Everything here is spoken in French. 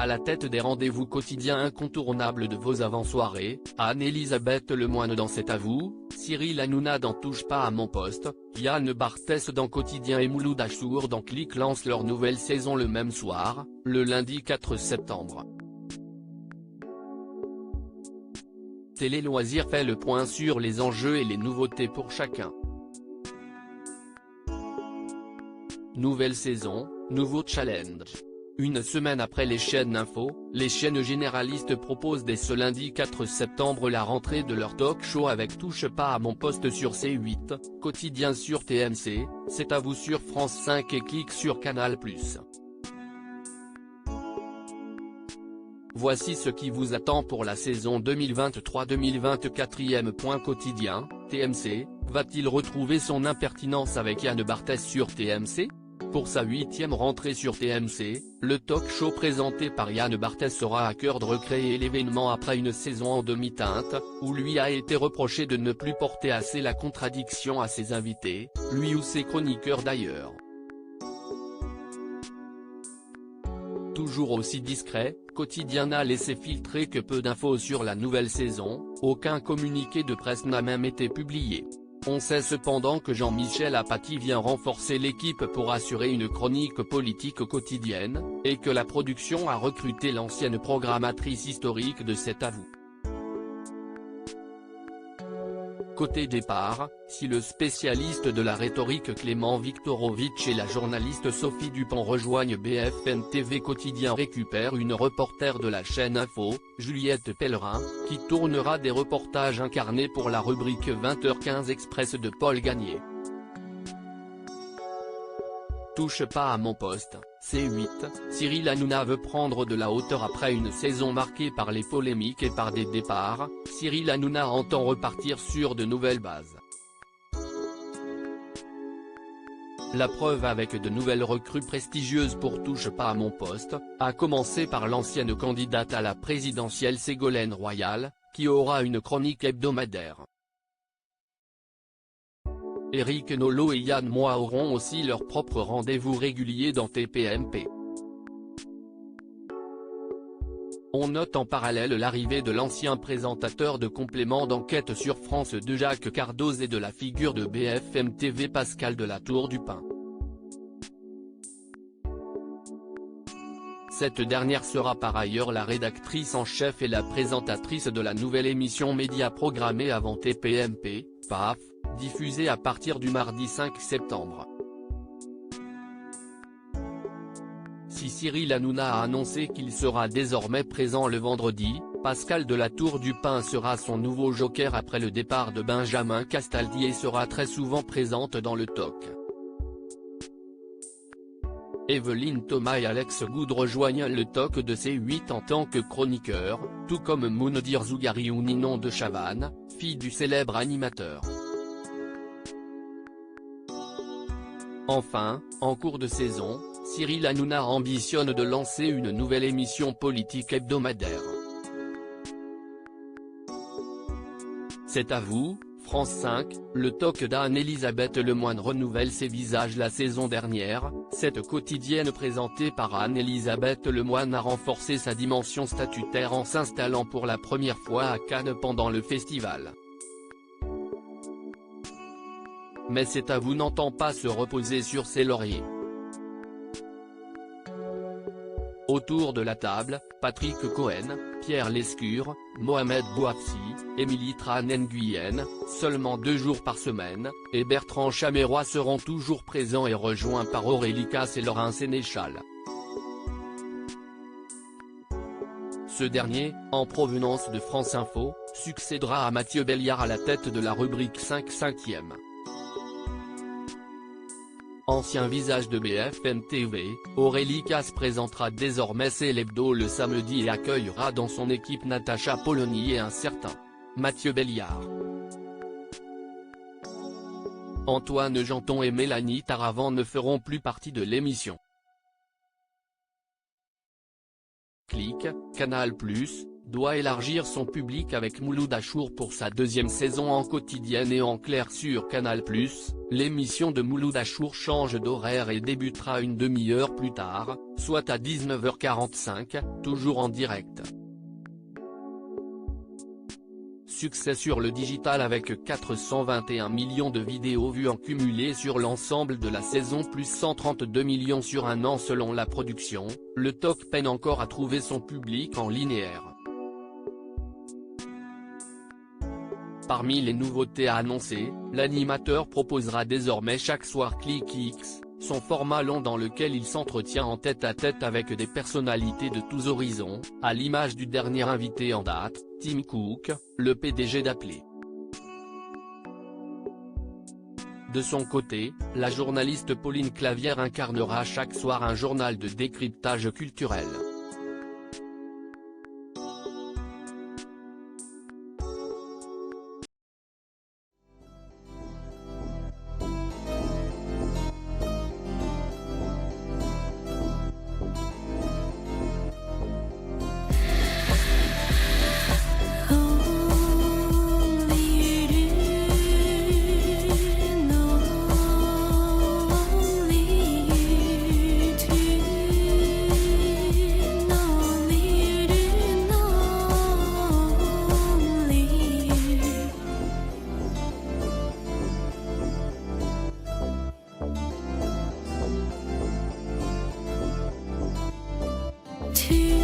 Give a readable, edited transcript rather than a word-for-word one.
À la tête des rendez-vous quotidiens incontournables de vos avant-soirées, Anne-Elisabeth Lemoine dans C'est à vous, Cyril Hanouna dans Touche pas à mon poste, Yann Barthès dans Quotidien et Mouloud Achour dans Click lancent leur nouvelle saison le même soir, le lundi 4 septembre. Télé Loisirs fait le point sur les enjeux et les nouveautés pour chacun. Nouvelle saison, nouveau challenge. Une semaine après les chaînes info, les chaînes généralistes proposent dès ce lundi 4 septembre la rentrée de leur talk show avec Touche pas à mon poste sur C8, Quotidien sur TMC, C'est à vous sur France 5 et Click sur Canal+. Voici ce qui vous attend pour la saison 2023-2024. Quotidien, TMC, va-t-il retrouver son impertinence avec Yann Barthès sur TMC ? Pour sa 8e rentrée sur TMC, le talk show présenté par Yann Barthès aura à cœur de recréer l'événement après une saison en demi-teinte, où lui a été reproché de ne plus porter assez la contradiction à ses invités, lui ou ses chroniqueurs d'ailleurs. Toujours aussi discret, Quotidien n'a laissé filtrer que peu d'infos sur la nouvelle saison, aucun communiqué de presse n'a même été publié. On sait cependant que Jean-Michel Apathy vient renforcer l'équipe pour assurer une chronique politique quotidienne, et que la production a recruté l'ancienne programmatrice historique de C'est à vous. Côté départ, si le spécialiste de la rhétorique Clément Viktorovitch et la journaliste Sophie Dupont rejoignent BFM TV, Quotidien récupère une reporter de la chaîne Info, Juliette Pellerin, qui tournera des reportages incarnés pour la rubrique 20h15 Express de Paul Gagné. Touche pas à mon poste, C8, Cyril Hanouna veut prendre de la hauteur après une saison marquée par les polémiques et par des départs. Cyril Hanouna entend repartir sur de nouvelles bases. La preuve avec de nouvelles recrues prestigieuses pour Touche pas à mon poste, à commencer par l'ancienne candidate à la présidentielle Ségolène Royal, qui aura une chronique hebdomadaire. Éric Nolot et Yann Moix auront aussi leur propre rendez-vous régulier dans TPMP. On note en parallèle l'arrivée de l'ancien présentateur de complément d'enquête sur France 2 Jacques Cardoz et de la figure de BFM TV Pascal de la Tour du Pin. Cette dernière sera par ailleurs la rédactrice en chef et la présentatrice de la nouvelle émission média programmée avant TPMP, PAF, diffusée à partir du mardi 5 septembre. Si Cyril Hanouna a annoncé qu'il sera désormais présent le vendredi, Pascal de la Tour du Pin sera son nouveau joker après le départ de Benjamin Castaldi et sera très souvent présente dans le talk. Evelyne Thomas et Alex Good rejoignent le talk de C8 en tant que chroniqueurs, tout comme Moundir Zougari ou Ninon de Chavannes, fille du célèbre animateur. Enfin, en cours de saison, Cyril Hanouna ambitionne de lancer une nouvelle émission politique hebdomadaire. C'est à vous, France 5, le talk d'Anne-Elisabeth Lemoine renouvelle ses visages la saison dernière. Cette quotidienne présentée par Anne-Elisabeth Lemoine a renforcé sa dimension statutaire en s'installant pour la première fois à Cannes pendant le festival. Mais C'est à vous n'entend pas se reposer sur ses lauriers. Autour de la table, Patrick Cohen, Pierre Lescure, Mohamed Bouafsi, Émilie Tran Nguyen, seulement 2 jours par semaine, et Bertrand Chameroy seront toujours présents et rejoints par Aurélie Casse et Laurent Sénéchal. Ce dernier, en provenance de France Info, succédera à Mathieu Belliard à la tête de la rubrique 5/5e. Ancien visage de BFM TV, Aurélie Casse présentera désormais C'est l'hebdo le samedi et accueillera dans son équipe Natacha Polony et un certain Mathieu Belliard. Antoine Janton et Mélanie Taravant ne feront plus partie de l'émission. Click, Canal+, doit élargir son public avec Mouloud Achour pour sa deuxième saison en quotidienne et en clair sur Canal+. L'émission de Mouloud Achour change d'horaire et débutera une demi-heure plus tard, soit à 19h45, toujours en direct. Succès sur le digital avec 421 millions de vidéos vues en cumulé sur l'ensemble de la saison plus 132 millions sur un an selon la production, le TOC peine encore à trouver son public en linéaire. Parmi les nouveautés annoncées, l'animateur proposera désormais chaque soir Click X, son format long dans lequel il s'entretient en tête-à-tête avec des personnalités de tous horizons, à l'image du dernier invité en date, Tim Cook, le PDG d'Apple. De son côté, la journaliste Pauline Clavière incarnera chaque soir un journal de décryptage culturel. To